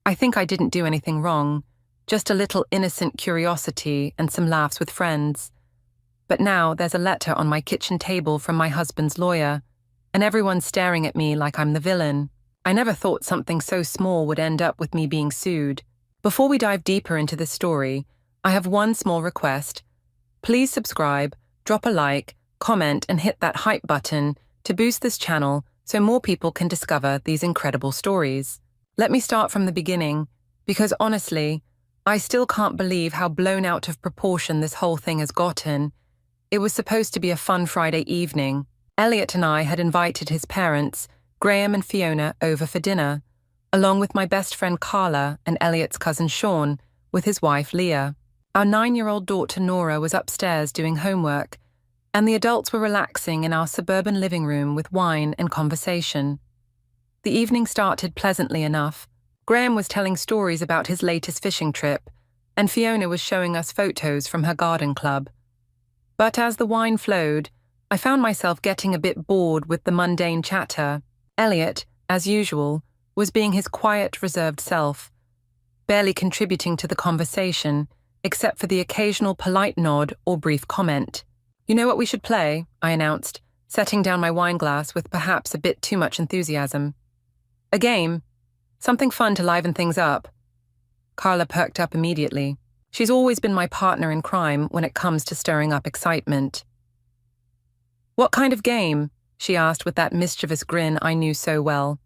I think I didn't do anything wrong, just a little innocent curiosity and some laughs with friends. But now there's a letter on my kitchen table from my husband's lawyer, and everyone's staring at me like I'm the villain. I never thought something so small would end up with me being sued. Before we dive deeper into this story, I have one small request. Please subscribe, drop a like, comment, and hit that hype button to boost this channel so more people can discover these incredible stories. Let me start from the beginning, because honestly, I still can't believe how blown out of proportion this whole thing has gotten. It was supposed to be a fun Friday evening. Elliot and I had invited his parents, Graham and Fiona, over for dinner, along with my best friend Carla and Elliot's cousin Sean, with his wife Leah. Our 9-year-old daughter Nora was upstairs doing homework, and the adults were relaxing in our suburban living room with wine and conversation. The evening started pleasantly enough. Graham was telling stories about his latest fishing trip, and Fiona was showing us photos from her garden club. But as the wine flowed, I found myself getting a bit bored with the mundane chatter. Elliot, as usual, was being his quiet, reserved self, barely contributing to the conversation, except for the occasional polite nod or brief comment. "You know what we should play?" I announced, setting down my wine glass with perhaps a bit too much enthusiasm. "A game. Something fun to liven things up." Carla perked up immediately. She's always been my partner in crime when it comes to stirring up excitement. "What kind of game?" she asked with that mischievous grin I knew so well.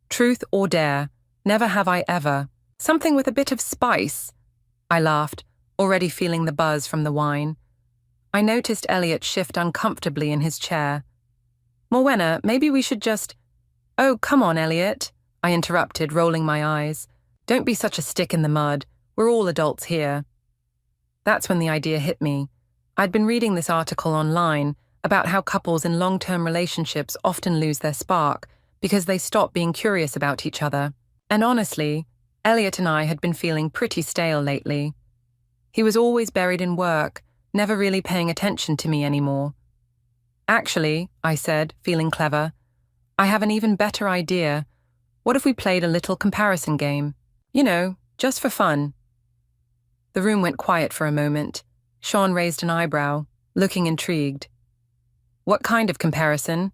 "Truth or dare. Never have I ever. Something with a bit of spice." I laughed, already feeling the buzz from the wine. I noticed Elliot shift uncomfortably in his chair. "Morwenna, maybe we should just—" "Oh, come on, Elliot," I interrupted, rolling my eyes. "Don't be such a stick in the mud. We're all adults here." That's when the idea hit me. I'd been reading this article online about how couples in long-term relationships often lose their spark because they stop being curious about each other. And honestly, Elliot and I had been feeling pretty stale lately. He was always buried in work, never really paying attention to me anymore. "Actually," I said, feeling clever, "I have an even better idea. What if we played a little comparison game? You know, just for fun." The room went quiet for a moment. Sean raised an eyebrow, looking intrigued. "What kind of comparison?"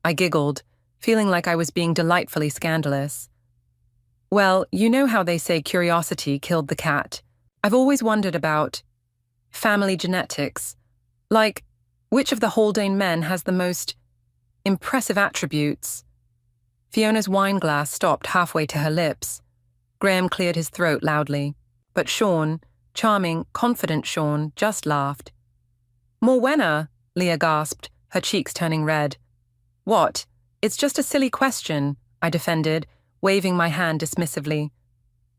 I giggled, feeling like I was being delightfully scandalous. "Well, you know how they say curiosity killed the cat. I've always wondered about family genetics. Like, which of the Haldane men has the most impressive attributes?" Fiona's wine glass stopped halfway to her lips. Graham cleared his throat loudly. But Sean, charming, confident Sean, just laughed. "Morwenna," Leah gasped, her cheeks turning red. "What? It's just a silly question," I defended, waving my hand dismissively.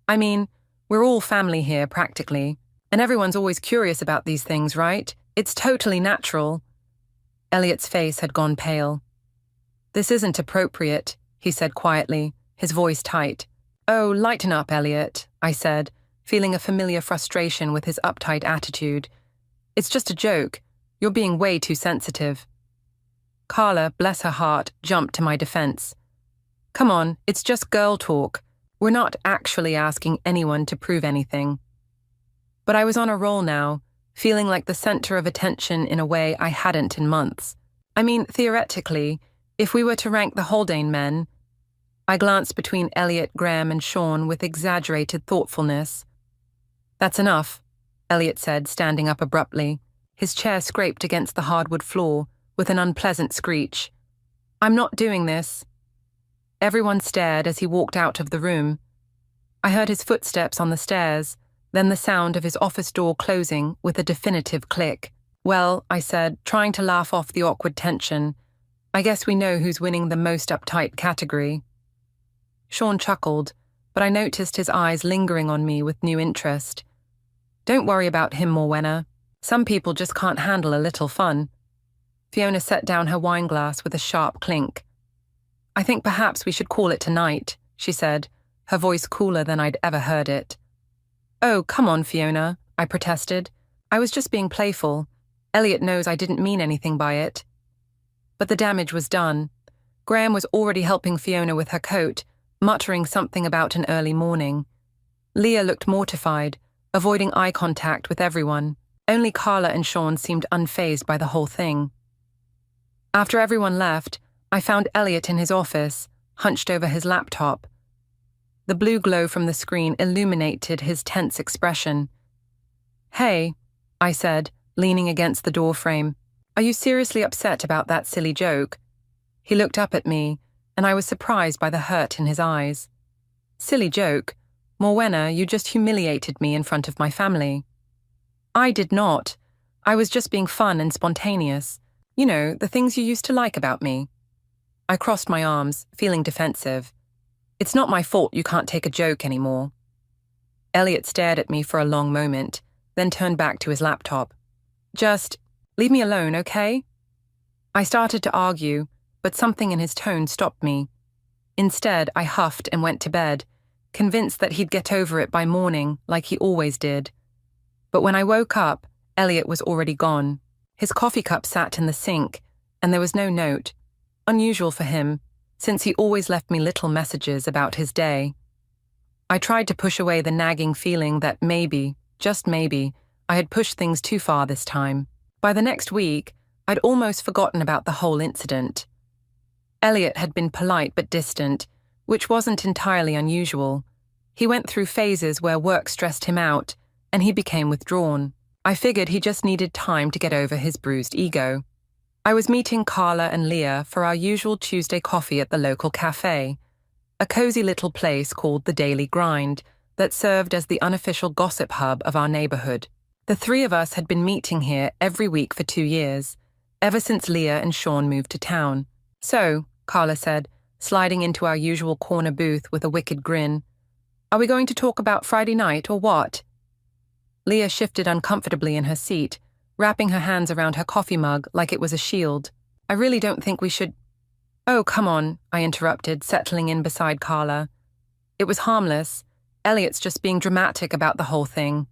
"I mean, we're all family here, practically, and everyone's always curious about these things, right? It's totally natural." Elliot's face had gone pale. "This isn't appropriate," he said quietly, his voice tight. "Oh, lighten up, Elliot," I said, feeling a familiar frustration with his uptight attitude. "It's just a joke. You're being way too sensitive." Carla, bless her heart, jumped to my defense. "Come on, it's just girl talk. We're not actually asking anyone to prove anything." But I was on a roll now, feeling like the center of attention in a way I hadn't in months. I mean, theoretically, if we were to rank the Haldane men— I glanced between Elliot, Graham, and Sean with exaggerated thoughtfulness. "That's enough," Elliot said, standing up abruptly. His chair scraped against the hardwood floor with an unpleasant screech. "I'm not doing this." Everyone stared as he walked out of the room. I heard his footsteps on the stairs, then the sound of his office door closing with a definitive click. "Well," I said, trying to laugh off the awkward tension, "I guess we know who's winning the most uptight category." Sean chuckled, but I noticed his eyes lingering on me with new interest. "Don't worry about him, Morwenna. Some people just can't handle a little fun." Fiona set down her wine glass with a sharp clink. "I think perhaps we should call it tonight," she said, her voice cooler than I'd ever heard it. "Oh, come on, Fiona," I protested. "I was just being playful. Elliot knows I didn't mean anything by it." But the damage was done. Graham was already helping Fiona with her coat, muttering something about an early morning. Leah looked mortified, avoiding eye contact with everyone. Only Carla and Sean seemed unfazed by the whole thing. After everyone left, I found Elliot in his office, hunched over his laptop. The blue glow from the screen illuminated his tense expression. "Hey," I said, leaning against the doorframe. "Are you seriously upset about that silly joke?" He looked up at me, and I was surprised by the hurt in his eyes. "Silly joke? Morwenna, you just humiliated me in front of my family." "I did not. I was just being fun and spontaneous. You know, the things you used to like about me." I crossed my arms, feeling defensive. "It's not my fault you can't take a joke anymore." Elliot stared at me for a long moment, then turned back to his laptop. "Just leave me alone, okay?" I started to argue, but something in his tone stopped me. Instead, I huffed and went to bed, convinced that he'd get over it by morning, like he always did. But when I woke up, Elliot was already gone. His coffee cup sat in the sink, and there was no note. Unusual for him, since he always left me little messages about his day. I tried to push away the nagging feeling that maybe, just maybe, I had pushed things too far this time. By the next week, I'd almost forgotten about the whole incident. Elliot had been polite but distant, which wasn't entirely unusual. He went through phases where work stressed him out, and he became withdrawn. I figured he just needed time to get over his bruised ego. I was meeting Carla and Leah for our usual Tuesday coffee at the local cafe, a cozy little place called the Daily Grind that served as the unofficial gossip hub of our neighborhood. The three of us had been meeting here every week for 2 years, ever since Leah and Sean moved to town. "So," Carla said, sliding into our usual corner booth with a wicked grin, "are we going to talk about Friday night or what?" Leah shifted uncomfortably in her seat, wrapping her hands around her coffee mug like it was a shield. "I really don't think we should—" "Oh, come on," I interrupted, settling in beside Carla. "It was harmless. Elliot's just being dramatic about the whole thing."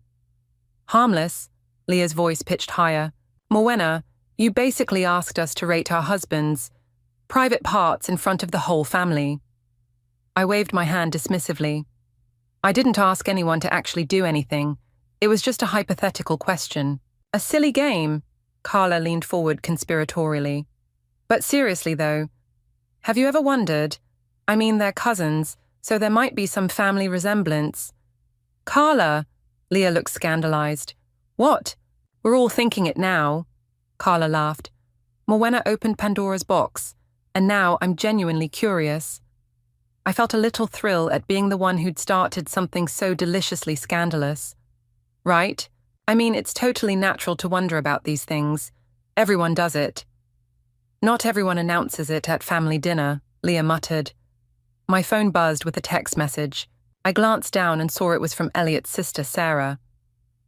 "Harmless?" Leah's voice pitched higher. "Morwenna, you basically asked us to rate our husbands' private parts in front of the whole family." I waved my hand dismissively. "I didn't ask anyone to actually do anything. It was just a hypothetical question." "A silly game," Carla leaned forward conspiratorially. "But seriously, though, have you ever wondered? I mean, they're cousins, so there might be some family resemblance." "Carla!" Leah looked scandalized. "What? We're all thinking it now." Carla laughed. "Morwenna opened Pandora's box, and now I'm genuinely curious." I felt a little thrill at being the one who'd started something so deliciously scandalous. "Right? I mean, it's totally natural to wonder about these things. Everyone does it." "Not everyone announces it at family dinner," Leah muttered. My phone buzzed with a text message. I glanced down and saw it was from Elliot's sister, Sarah.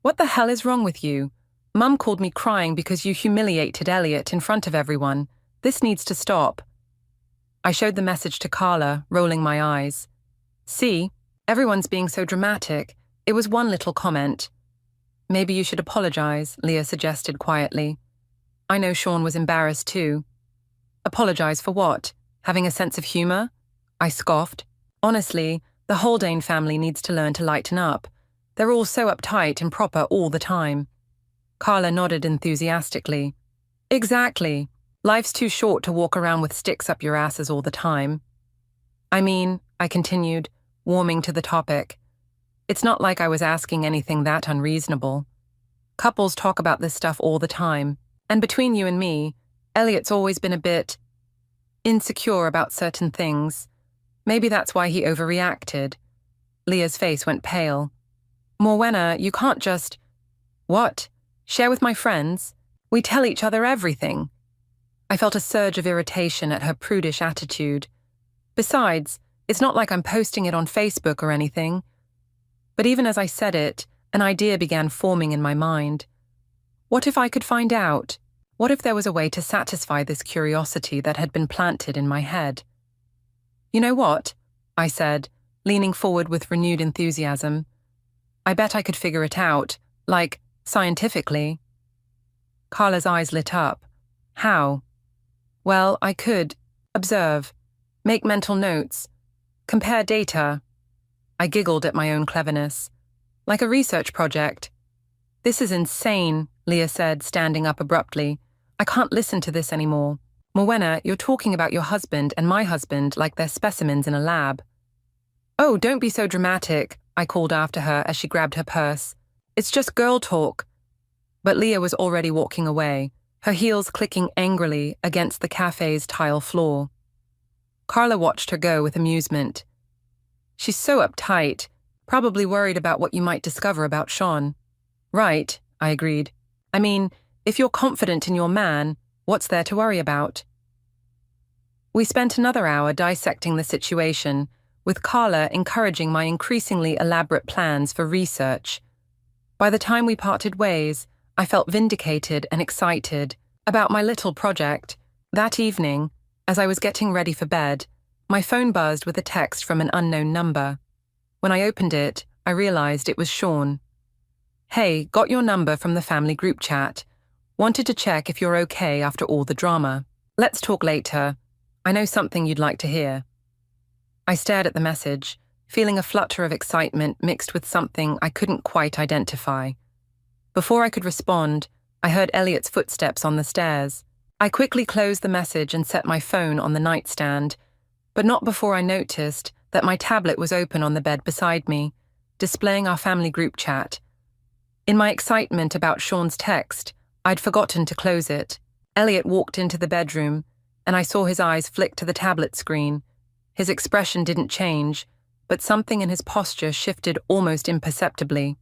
"What the hell is wrong with you? Mum called me crying because you humiliated Elliot in front of everyone. This needs to stop." I showed the message to Carla, rolling my eyes. "See? Everyone's being so dramatic. It was one little comment." "Maybe you should apologize," Leah suggested quietly. I know Sean was embarrassed too. "Apologize for what? Having a sense of humor?" I scoffed. "Honestly, the Haldane family needs to learn to lighten up. They're all so uptight and proper all the time." Carla nodded enthusiastically. "Exactly. Life's too short to walk around with sticks up your asses all the time." "I mean," I continued, warming to the topic, "it's not like I was asking anything that unreasonable. Couples talk about this stuff all the time, and between you and me, Elliot's always been a bit insecure about certain things. Maybe that's why he overreacted." Leah's face went pale. "Morwenna, you can't just—" "What? Share with my friends? We tell each other everything." I felt a surge of irritation at her prudish attitude. Besides, it's not like I'm posting it on Facebook or anything. But even as I said it, an idea began forming in my mind. What if I could find out? What if there was a way to satisfy this curiosity that had been planted in my head? "You know what?" I said, leaning forward with renewed enthusiasm. "I bet I could figure it out, like, scientifically." Carla's eyes lit up. "How?" "Well, I could observe, make mental notes. Compare data. I giggled at my own cleverness. Like a research project. This is insane, Leah said, standing up abruptly. I can't listen to this anymore. Morwenna, you're talking about your husband and my husband like they're specimens in a lab. Oh, don't be so dramatic, I called after her as she grabbed her purse. It's just girl talk. But Leah was already walking away, her heels clicking angrily against the cafe's tile floor. Carla watched her go with amusement. She's so uptight, probably worried about what you might discover about Sean. Right, I agreed. I mean, if you're confident in your man, what's there to worry about? We spent another hour dissecting the situation, with Carla encouraging my increasingly elaborate plans for research. By the time we parted ways, I felt vindicated and excited about my little project. That evening, as I was getting ready for bed, my phone buzzed with a text from an unknown number. When I opened it, I realized it was Sean. Hey, got your number from the family group chat. Wanted to check if you're okay after all the drama. Let's talk later. I know something you'd like to hear. I stared at the message, feeling a flutter of excitement mixed with something I couldn't quite identify. Before I could respond, I heard Elliot's footsteps on the stairs. I quickly closed the message and set my phone on the nightstand, but not before I noticed that my tablet was open on the bed beside me, displaying our family group chat. In my excitement about Sean's text, I'd forgotten to close it. Elliot walked into the bedroom, and I saw his eyes flick to the tablet screen. His expression didn't change, but something in his posture shifted almost imperceptibly.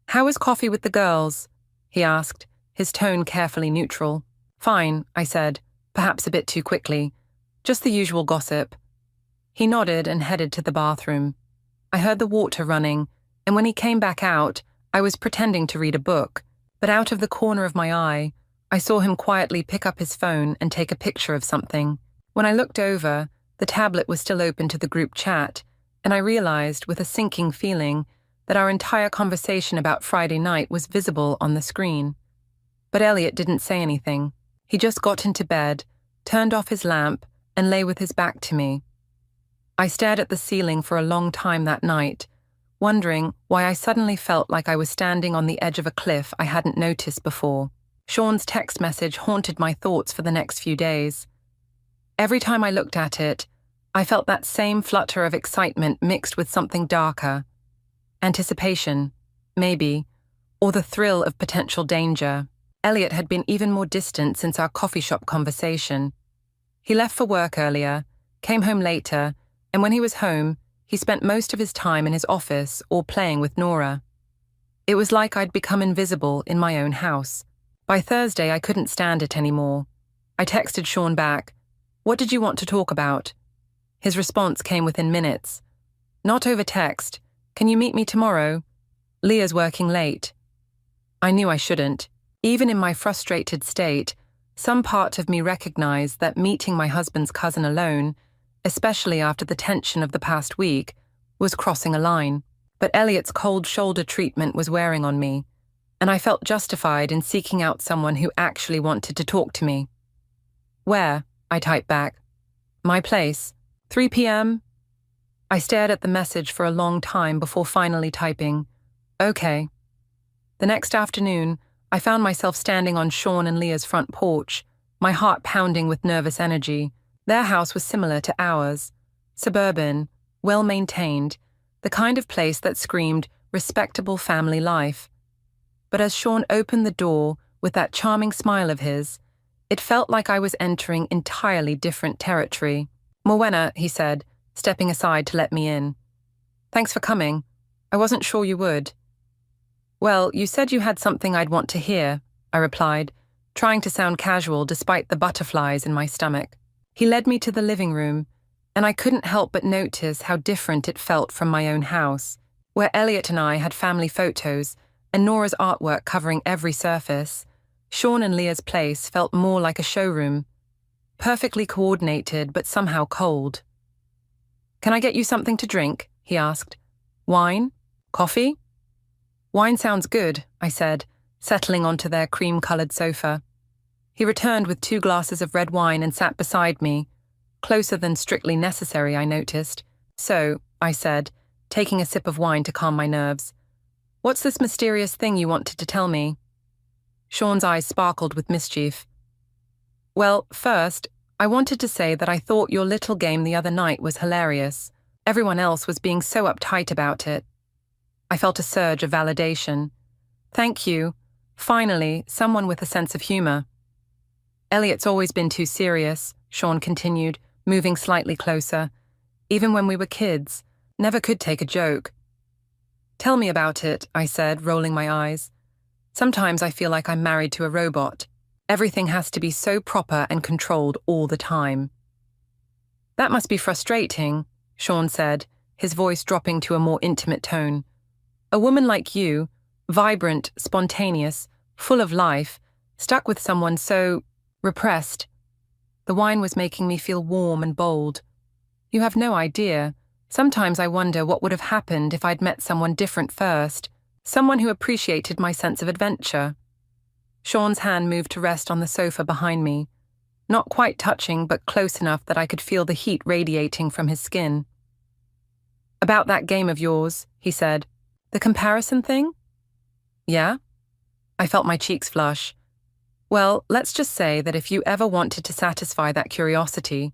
How was coffee with the girls? He asked, his tone carefully neutral. Fine, I said, perhaps a bit too quickly. Just the usual gossip. He nodded and headed to the bathroom. I heard the water running, and when he came back out, I was pretending to read a book, but out of the corner of my eye, I saw him quietly pick up his phone and take a picture of something. When I looked over, the tablet was still open to the group chat, and I realized with a sinking feeling that our entire conversation about Friday night was visible on the screen. But Elliot didn't say anything. He just got into bed, turned off his lamp, and lay with his back to me. I stared at the ceiling for a long time that night, wondering why I suddenly felt like I was standing on the edge of a cliff I hadn't noticed before. Sean's text message haunted my thoughts for the next few days. Every time I looked at it, I felt that same flutter of excitement mixed with something darker. Anticipation, maybe, or the thrill of potential danger. Elliot had been even more distant since our coffee shop conversation. He left for work earlier, came home later, and when he was home, he spent most of his time in his office or playing with Nora. It was like I'd become invisible in my own house. By Thursday, I couldn't stand it anymore. I texted Sean back, "What did you want to talk about?" His response came within minutes. "Not over text. Can you meet me tomorrow? Leah's working late." I knew I shouldn't. Even in my frustrated state, some part of me recognized that meeting my husband's cousin alone, especially after the tension of the past week, was crossing a line. But Elliot's cold shoulder treatment was wearing on me, and I felt justified in seeking out someone who actually wanted to talk to me. "Where?" I typed back. "My place. 3 p.m.? I stared at the message for a long time before finally typing, "Okay." The next afternoon, I found myself standing on Sean and Leah's front porch, my heart pounding with nervous energy. Their house was similar to ours, suburban, well-maintained, the kind of place that screamed respectable family life. But as Sean opened the door with that charming smile of his, it felt like I was entering entirely different territory. "Morwenna," he said, stepping aside to let me in. "Thanks for coming. I wasn't sure you would." "Well, you said you had something I'd want to hear," I replied, trying to sound casual despite the butterflies in my stomach. He led me to the living room, and I couldn't help but notice how different it felt from my own house, where Elliot and I had family photos and Nora's artwork covering every surface. Sean and Leah's place felt more like a showroom, perfectly coordinated but somehow cold. "Can I get you something to drink?" he asked. "Wine? Coffee?" "Wine sounds good," I said, settling onto their cream-colored sofa. He returned with 2 glasses of red wine and sat beside me, Closer than strictly necessary, I noticed. So, I said, taking a sip of wine to calm my nerves. What's this mysterious thing you wanted to tell me? Sean's eyes sparkled with mischief. Well, first, I wanted to say that I thought your little game the other night was hilarious. Everyone else was being so uptight about it. I felt a surge of validation. Thank you. Finally, someone with a sense of humor. Elliot's always been too serious, Sean continued, moving slightly closer. Even when we were kids, never could take a joke. Tell me about it, I said, rolling my eyes. Sometimes I feel like I'm married to a robot. Everything has to be so proper and controlled all the time. That must be frustrating, Sean said, his voice dropping to a more intimate tone. A woman like you, vibrant, spontaneous, full of life, stuck with someone so repressed. The wine was making me feel warm and bold. You have no idea. Sometimes I wonder what would have happened if I'd met someone different first, someone who appreciated my sense of adventure. Sean's hand moved to rest on the sofa behind me, not quite touching but close enough that I could feel the heat radiating from his skin. About that game of yours, he said. The comparison thing? Yeah? I felt my cheeks flush. Well, let's just say that if you ever wanted to satisfy that curiosity,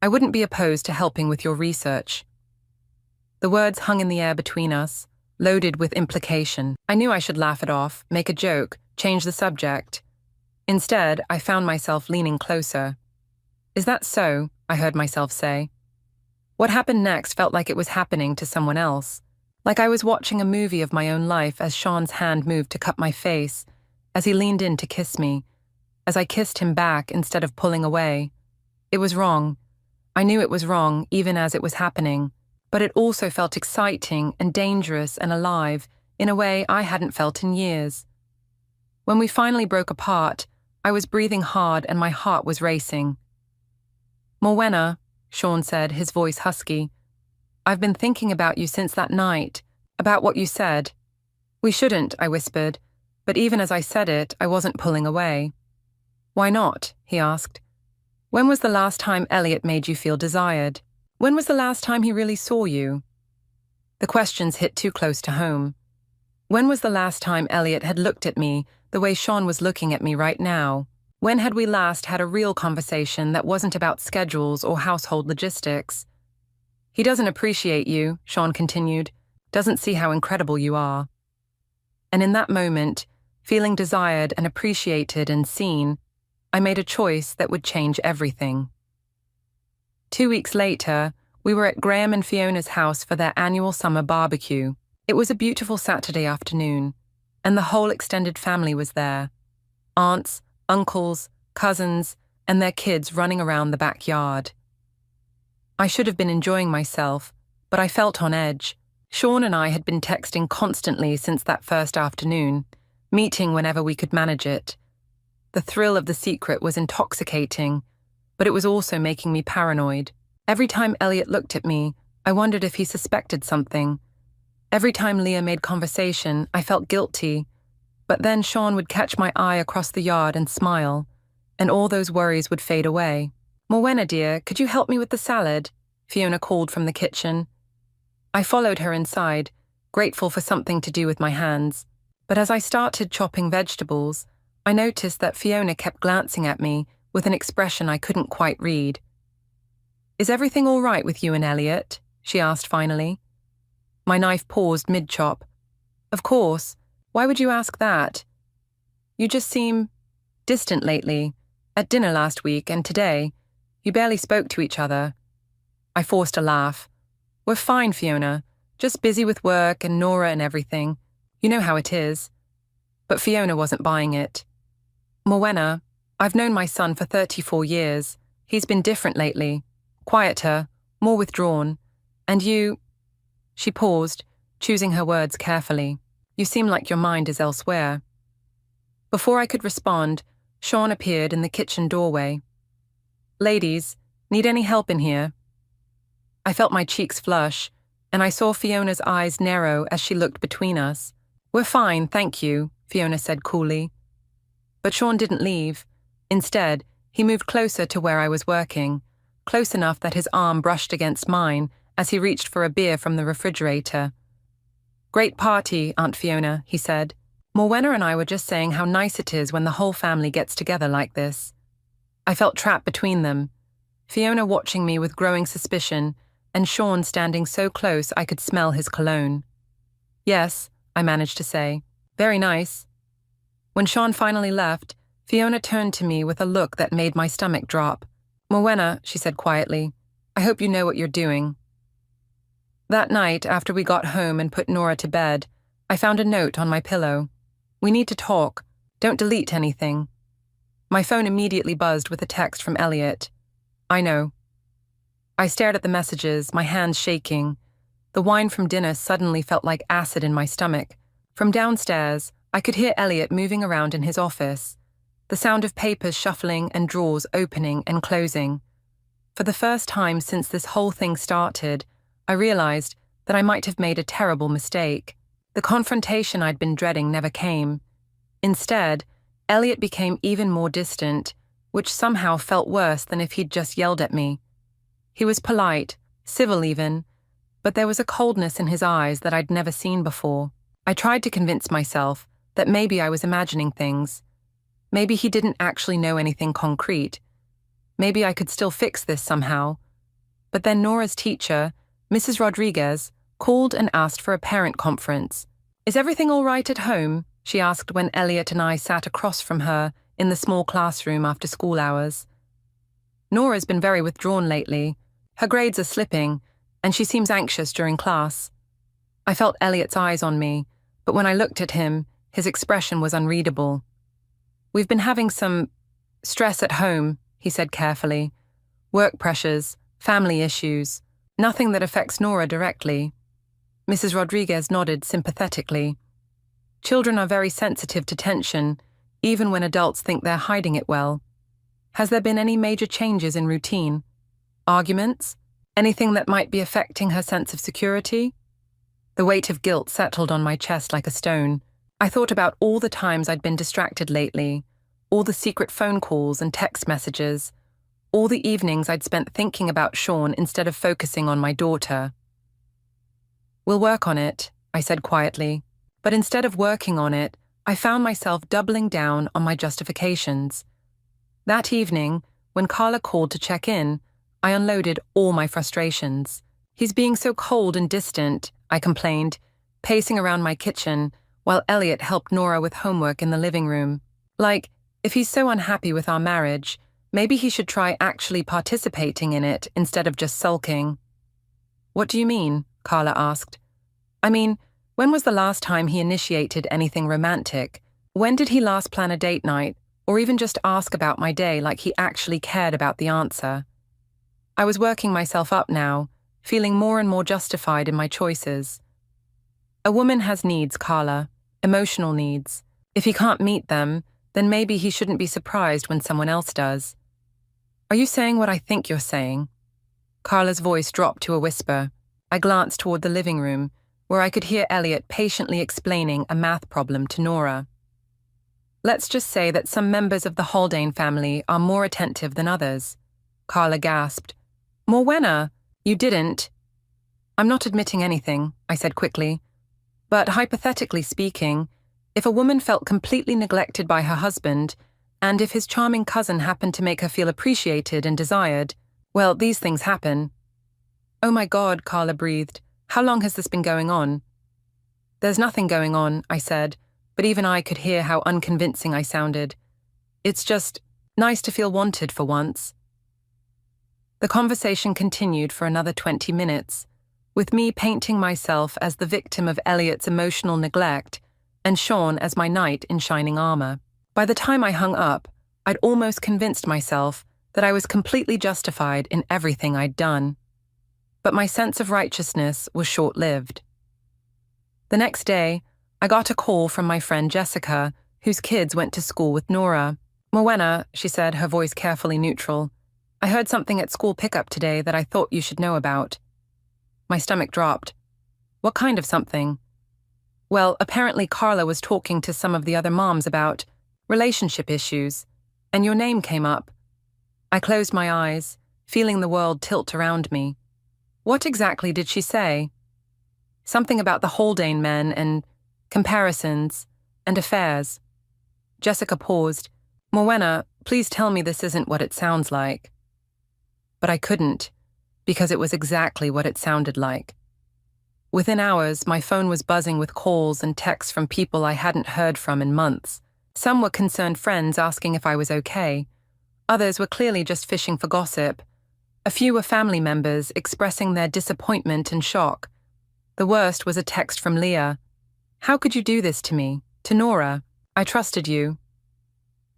I wouldn't be opposed to helping with your research. The words hung in the air between us, loaded with implication. I knew I should laugh it off, make a joke, change the subject. Instead, I found myself leaning closer. Is that so? I heard myself say. What happened next felt like it was happening to someone else, like I was watching a movie of my own life as Sean's hand moved to cup my face, as he leaned in to kiss me, as I kissed him back instead of pulling away. It was wrong. I knew it was wrong even as it was happening, but it also felt exciting and dangerous and alive in a way I hadn't felt in years. When we finally broke apart, I was breathing hard and my heart was racing. Morwenna, Sean said, his voice husky, I've been thinking about you since that night, about what you said. We shouldn't, I whispered, but even as I said it, I wasn't pulling away. Why not? He asked. When was the last time Elliot made you feel desired? When was the last time he really saw you? The questions hit too close to home. When was the last time Elliot had looked at me the way Sean was looking at me right now? When had we last had a real conversation that wasn't about schedules or household logistics? He doesn't appreciate you, Sean continued, doesn't see how incredible you are. And in that moment, feeling desired and appreciated and seen, I made a choice that would change everything. 2 weeks later, we were at Graham and Fiona's house for their annual summer barbecue. It was a beautiful Saturday afternoon, and the whole extended family was there. Aunts, uncles, cousins, and their kids running around the backyard. I should have been enjoying myself, but I felt on edge. Sean and I had been texting constantly since that first afternoon, meeting whenever we could manage it. The thrill of the secret was intoxicating, but it was also making me paranoid. Every time Elliot looked at me, I wondered if he suspected something. Every time Leah made conversation, I felt guilty, but then Sean would catch my eye across the yard and smile, and all those worries would fade away. Morwenna, dear, could you help me with the salad? Fiona called from the kitchen. I followed her inside, grateful for something to do with my hands. But as I started chopping vegetables, I noticed that Fiona kept glancing at me with an expression I couldn't quite read. Is everything all right with you and Elliot? She asked finally. My knife paused mid-chop. Of course. Why would you ask that? You just seem distant lately. At dinner last week and today, you barely spoke to each other. I forced a laugh. We're fine, Fiona. Just busy with work and Nora and everything. You know how it is. But Fiona wasn't buying it. Morwenna, I've known my son for 34 years. He's been different lately. Quieter, more withdrawn. And you... She paused, choosing her words carefully. You seem like your mind is elsewhere. Before I could respond, Sean appeared in the kitchen doorway. Ladies, need any help in here? I felt my cheeks flush, and I saw Fiona's eyes narrow as she looked between us. We're fine, thank you, Fiona said coolly. But Sean didn't leave. Instead, he moved closer to where I was working, close enough that his arm brushed against mine as he reached for a beer from the refrigerator. "Great party, Aunt Fiona," he said. "Morwenna and I were just saying how nice it is when the whole family gets together like this." I felt trapped between them, Fiona watching me with growing suspicion, and Sean standing so close I could smell his cologne. "Yes," I managed to say. "Very nice." When Sean finally left, Fiona turned to me with a look that made my stomach drop. "Morwenna," she said quietly, "I hope you know what you're doing." That night, after we got home and put Nora to bed, I found a note on my pillow. "We need to talk. Don't delete anything." My phone immediately buzzed with a text from Elliot. "I know." I stared at the messages, my hands shaking. The wine from dinner suddenly felt like acid in my stomach. From downstairs, I could hear Elliot moving around in his office, the sound of papers shuffling and drawers opening and closing. For the first time since this whole thing started, I realized that I might have made a terrible mistake. The confrontation I'd been dreading never came. Instead, Elliot became even more distant, which somehow felt worse than if he'd just yelled at me. He was polite, civil even, but there was a coldness in his eyes that I'd never seen before. I tried to convince myself that maybe I was imagining things. Maybe he didn't actually know anything concrete. Maybe I could still fix this somehow. But then Nora's teacher, Mrs. Rodriguez, called and asked for a parent conference. "Is everything all right at home?" she asked when Elliot and I sat across from her in the small classroom after school hours. "Nora's been very withdrawn lately. Her grades are slipping, and she seems anxious during class." I felt Elliot's eyes on me, but when I looked at him, his expression was unreadable. "We've been having some stress at home," he said carefully. "Work pressures, family issues. Nothing that affects Nora directly." Mrs. Rodriguez nodded sympathetically. "Children are very sensitive to tension, even when adults think they're hiding it well. Has there been any major changes in routine? Arguments? Anything that might be affecting her sense of security?" The weight of guilt settled on my chest like a stone. I thought about all the times I'd been distracted lately, all the secret phone calls and text messages, all the evenings I'd spent thinking about Sean instead of focusing on my daughter. "We'll work on it," I said quietly. But instead of working on it, I found myself doubling down on my justifications. That evening, when Carla called to check in, I unloaded all my frustrations. "He's being so cold and distant," I complained, pacing around my kitchen while Elliot helped Nora with homework in the living room. "Like, if he's so unhappy with our marriage, maybe he should try actually participating in it instead of just sulking." "What do you mean?" Carla asked. "I mean, when was the last time he initiated anything romantic? When did he last plan a date night, or even just ask about my day like he actually cared about the answer?" I was working myself up now, feeling more and more justified in my choices. "A woman has needs, Carla, emotional needs. If he can't meet them, then maybe he shouldn't be surprised when someone else does." "Are you saying what I think you're saying?" Carla's voice dropped to a whisper. I glanced toward the living room, where I could hear Elliot patiently explaining a math problem to Nora. "Let's just say that some members of the Haldane family are more attentive than others." Carla gasped. "Morwenna, you didn't." "I'm not admitting anything," I said quickly. "But hypothetically speaking, if a woman felt completely neglected by her husband, and if his charming cousin happened to make her feel appreciated and desired, well, these things happen." "Oh my God," Carla breathed. "How long has this been going on?" "There's nothing going on," I said, but even I could hear how unconvincing I sounded. "It's just nice to feel wanted for once." The conversation continued for another 20 minutes, with me painting myself as the victim of Elliot's emotional neglect and Sean as my knight in shining armor. By the time I hung up, I'd almost convinced myself that I was completely justified in everything I'd done. But my sense of righteousness was short-lived. The next day, I got a call from my friend Jessica, whose kids went to school with Nora. "Morwenna," she said, her voice carefully neutral, "I heard something at school pickup today that I thought you should know about." My stomach dropped. "What kind of something?" "Well, apparently Carla was talking to some of the other moms about relationship issues, and your name came up." I closed my eyes, feeling the world tilt around me. What exactly did she say? Something about the Haldane men and comparisons and affairs. Jessica paused. Morwenna, please tell me this isn't what it sounds like. But I couldn't, because it was exactly what it sounded like. Within hours, my phone was buzzing with calls and texts from people I hadn't heard from in months. Some were concerned friends asking if I was okay. Others were clearly just fishing for gossip. A few were family members expressing their disappointment and shock. The worst was a text from Leah. How could you do this to me? To Nora? I trusted you.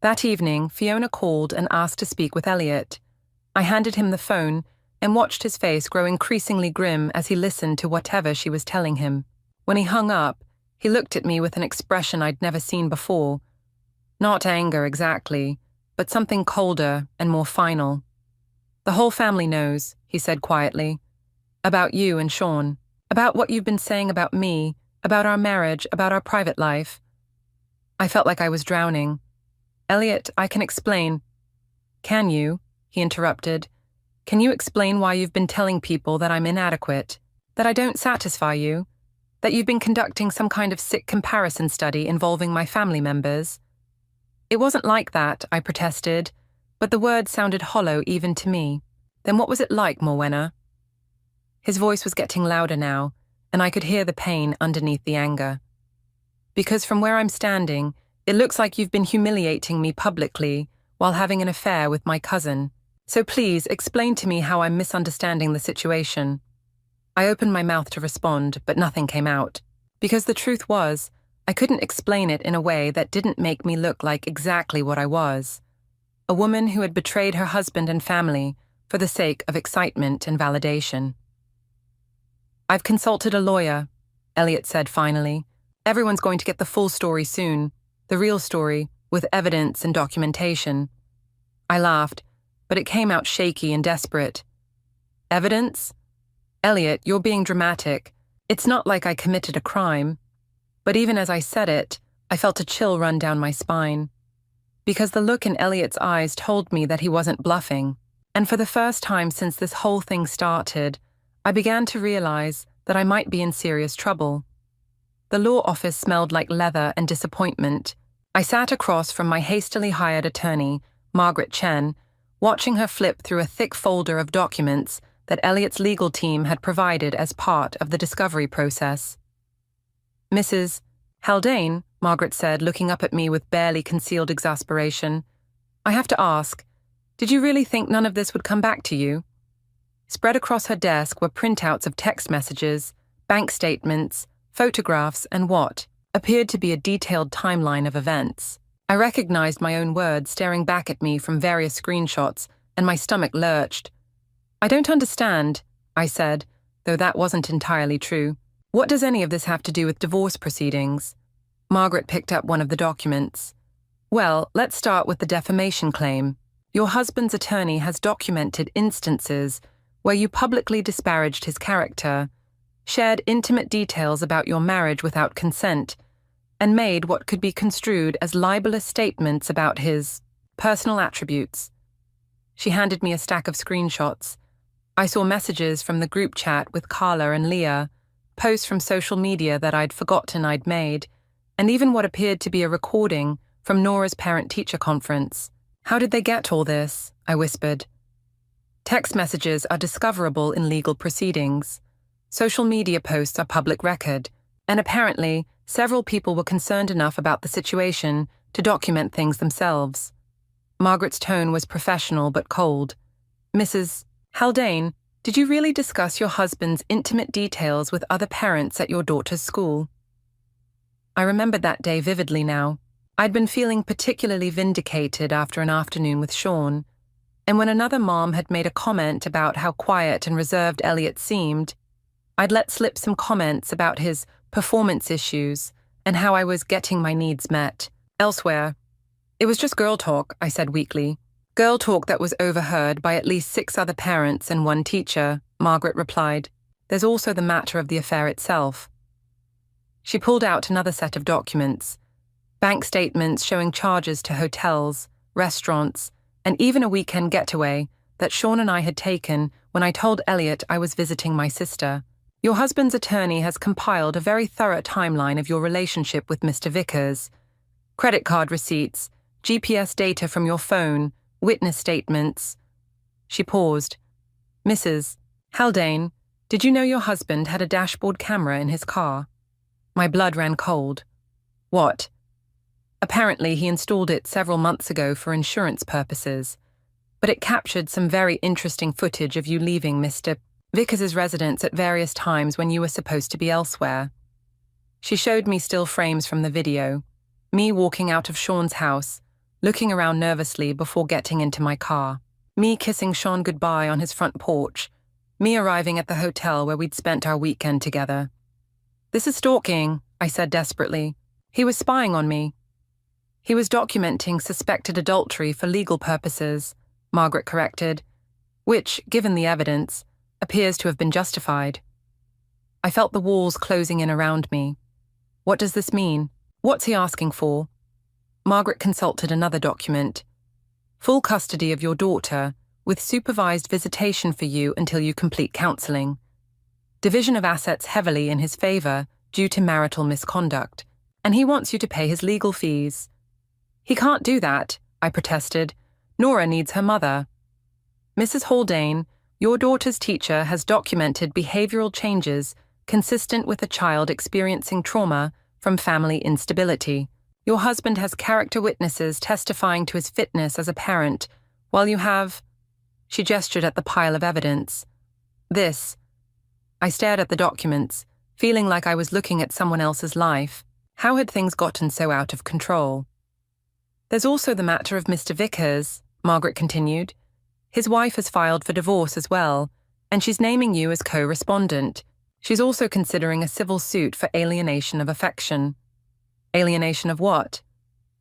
That evening, Fiona called and asked to speak with Elliot. I handed him the phone and watched his face grow increasingly grim as he listened to whatever she was telling him. When he hung up, he looked at me with an expression I'd never seen before. Not anger exactly, but something colder and more final. The whole family knows, he said quietly. About you and Sean. About what you've been saying about me, about our marriage, about our private life. I felt like I was drowning. Elliot, I can explain. Can you? He interrupted. Can you explain why you've been telling people that I'm inadequate, that I don't satisfy you, that you've been conducting some kind of sick comparison study involving my family members? It wasn't like that, I protested, but the words sounded hollow even to me. Then what was it like, Morwenna? His voice was getting louder now, and I could hear the pain underneath the anger. Because from where I'm standing, it looks like you've been humiliating me publicly while having an affair with my cousin. So please explain to me how I'm misunderstanding the situation. I opened my mouth to respond, but nothing came out. Because the truth was, I couldn't explain it in a way that didn't make me look like exactly what I was. A woman who had betrayed her husband and family for the sake of excitement and validation. I've consulted a lawyer, Elliot said finally. Everyone's going to get the full story soon, the real story, with evidence and documentation. I laughed, but it came out shaky and desperate. Evidence? Elliot, you're being dramatic. It's not like I committed a crime. But even as I said it, I felt a chill run down my spine. Because the look in Elliot's eyes told me that he wasn't bluffing. And for the first time since this whole thing started, I began to realize that I might be in serious trouble. The law office smelled like leather and disappointment. I sat across from my hastily hired attorney, Margaret Chen, watching her flip through a thick folder of documents that Elliot's legal team had provided as part of the discovery process. Mrs. Haldane, Margaret said, looking up at me with barely concealed exasperation, I have to ask, did you really think none of this would come back to you? Spread across her desk were printouts of text messages, bank statements, photographs, and what appeared to be a detailed timeline of events. I recognized my own words staring back at me from various screenshots, and my stomach lurched. I don't understand, I said, though that wasn't entirely true. What does any of this have to do with divorce proceedings? Margaret picked up one of the documents. Well, let's start with the defamation claim. Your husband's attorney has documented instances where you publicly disparaged his character, shared intimate details about your marriage without consent, and made what could be construed as libelous statements about his personal attributes. She handed me a stack of screenshots. I saw messages from the group chat with Carla and Leah, posts from social media that I'd forgotten I'd made, and even what appeared to be a recording from Nora's parent-teacher conference. How did they get all this? I whispered. Text messages are discoverable in legal proceedings. Social media posts are public record, and apparently, several people were concerned enough about the situation to document things themselves. Margaret's tone was professional but cold. Mrs. Haldane, did you really discuss your husband's intimate details with other parents at your daughter's school? I remembered that day vividly now. I'd been feeling particularly vindicated after an afternoon with Sean, and when another mom had made a comment about how quiet and reserved Elliot seemed, I'd let slip some comments about his performance issues and how I was getting my needs met. Elsewhere, it was just girl talk, I said weakly. Girl talk that was overheard by at least 6 other parents and 1 teacher, Margaret replied. There's also the matter of the affair itself. She pulled out another set of documents, bank statements showing charges to hotels, restaurants, and even a weekend getaway that Sean and I had taken when I told Elliot I was visiting my sister. Your husband's attorney has compiled a very thorough timeline of your relationship with Mr. Vickers. Credit card receipts, GPS data from your phone, witness statements. She paused. Mrs. Haldane, did you know your husband had a dashboard camera in his car? My blood ran cold. What? Apparently he installed it several months ago for insurance purposes, but it captured some very interesting footage of you leaving Mr. Vickers' residence at various times when you were supposed to be elsewhere. She showed me still frames from the video, me walking out of Sean's house, looking around nervously before getting into my car, me kissing Sean goodbye on his front porch, me arriving at the hotel where we'd spent our weekend together. This is stalking, I said desperately. He was spying on me. He was documenting suspected adultery for legal purposes, Margaret corrected, which, given the evidence, appears to have been justified. I felt the walls closing in around me. What does this mean? What's he asking for? Margaret consulted another document. Full custody of your daughter, with supervised visitation for you until you complete counselling. Division of assets heavily in his favour due to marital misconduct, and he wants you to pay his legal fees. He can't do that, I protested. Nora needs her mother. Mrs. Haldane, your daughter's teacher has documented behavioural changes consistent with a child experiencing trauma from family instability. Your husband has character witnesses testifying to his fitness as a parent, while you have... She gestured at the pile of evidence. This. I stared at the documents, feeling like I was looking at someone else's life. How had things gotten so out of control? There's also the matter of Mr. Vickers, Margaret continued. His wife has filed for divorce as well, and she's naming you as co-respondent. She's also considering a civil suit for alienation of affection. Alienation of what?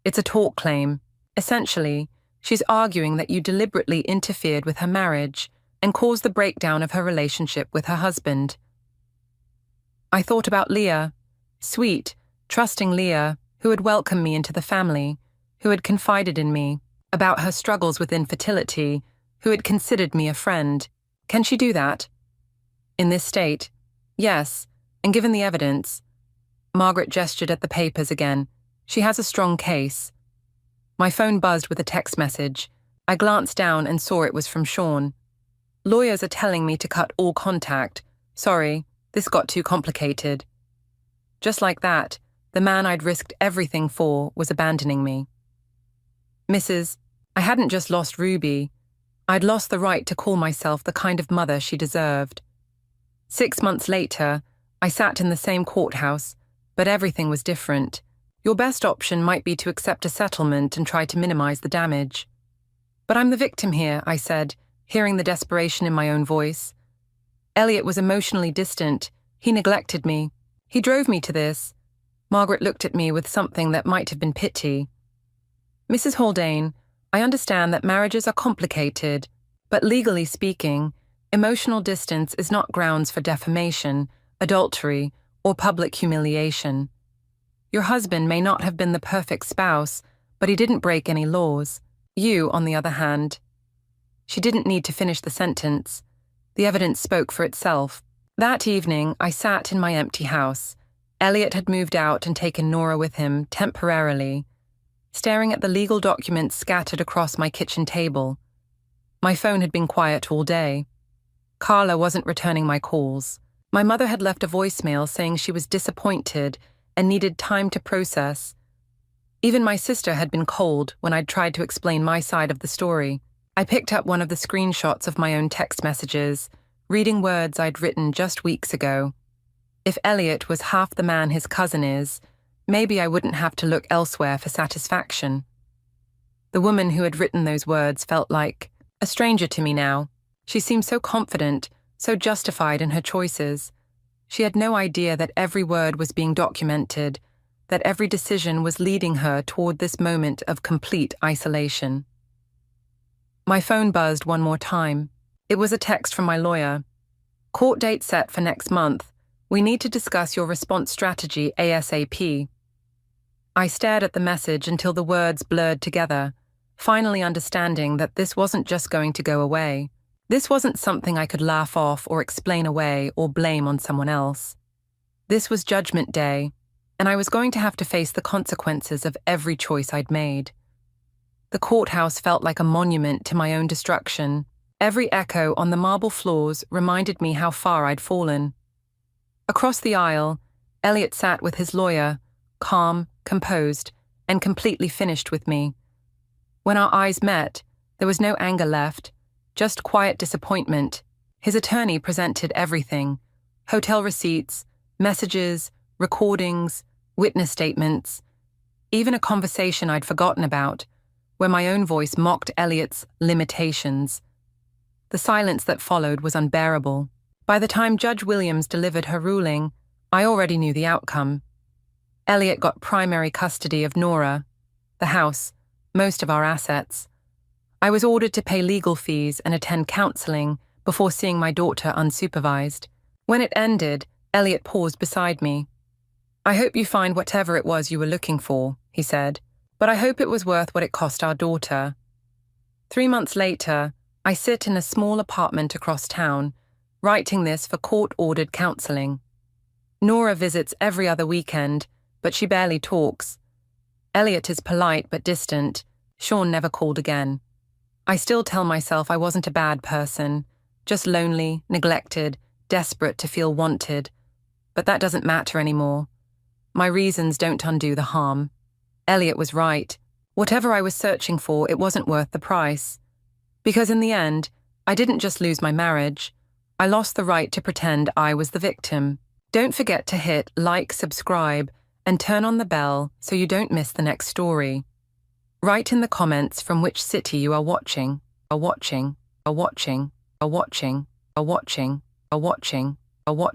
It's a tort claim. Essentially, she's arguing that you deliberately interfered with her marriage and caused the breakdown of her relationship with her husband. I thought about Leah, sweet, trusting Leah, who had welcomed me into the family, who had confided in me, about her struggles with infertility, who had considered me a friend. Can she do that? In this state, yes, and given the evidence. Margaret gestured at the papers again. She has a strong case. My phone buzzed with a text message. I glanced down and saw it was from Sean. Lawyers are telling me to cut all contact. Sorry, this got too complicated. Just like that, the man I'd risked everything for was abandoning me. Mrs. I hadn't just lost Ruby. I'd lost the right to call myself the kind of mother she deserved. 6 months later, I sat in the same courthouse, but everything was different. Your best option might be to accept a settlement and try to minimize the damage. But I'm the victim here, I said, hearing the desperation in my own voice. Elliot was emotionally distant. He neglected me. He drove me to this. Margaret looked at me with something that might have been pity. Mrs. Haldane, I understand that marriages are complicated, but legally speaking, emotional distance is not grounds for defamation, adultery, or public humiliation. Your husband may not have been the perfect spouse, but he didn't break any laws. You, on the other hand. She didn't need to finish the sentence. The evidence spoke for itself. That evening, I sat in my empty house. Elliot had moved out and taken Nora with him, temporarily, staring at the legal documents scattered across my kitchen table. My phone had been quiet all day. Carla wasn't returning my calls. My mother had left a voicemail saying she was disappointed and needed time to process. Even my sister had been cold when I'd tried to explain my side of the story. I picked up one of the screenshots of my own text messages, reading words I'd written just weeks ago. If Elliot was half the man his cousin is, maybe I wouldn't have to look elsewhere for satisfaction. The woman who had written those words felt like a stranger to me now. She seemed so confident, so justified in her choices. She had no idea that every word was being documented, that every decision was leading her toward this moment of complete isolation. My phone buzzed one more time. It was a text from my lawyer. Court date set for next month. We need to discuss your response strategy ASAP. I stared at the message until the words blurred together, finally understanding that this wasn't just going to go away. This wasn't something I could laugh off or explain away or blame on someone else. This was Judgment Day, and I was going to have to face the consequences of every choice I'd made. The courthouse felt like a monument to my own destruction. Every echo on the marble floors reminded me how far I'd fallen. Across the aisle, Elliot sat with his lawyer, calm, composed, and completely finished with me. When our eyes met, there was no anger left, just quiet disappointment. His attorney presented everything: hotel receipts, messages, recordings, witness statements, even a conversation I'd forgotten about, where my own voice mocked Elliot's limitations. The silence that followed was unbearable. By the time Judge Williams delivered her ruling, I already knew the outcome. Elliot got primary custody of Nora, the house, most of our assets. I was ordered to pay legal fees and attend counseling before seeing my daughter unsupervised. When it ended, Elliot paused beside me. "I hope you find whatever it was you were looking for," he said, "but I hope it was worth what it cost our daughter." 3 months later, I sit in a small apartment across town, writing this for court-ordered counseling. Nora visits every other weekend, but she barely talks. Elliot is polite but distant. Sean never called again. I still tell myself I wasn't a bad person, just lonely, neglected, desperate to feel wanted. But that doesn't matter anymore. My reasons don't undo the harm. Elliot was right. Whatever I was searching for, it wasn't worth the price. Because in the end, I didn't just lose my marriage. I lost the right to pretend I was the victim. Don't forget to hit like, subscribe, and turn on the bell so you don't miss the next story. Write in the comments from which city you are watching, are watching, are watching, are watching, are watching, are watching, are watching.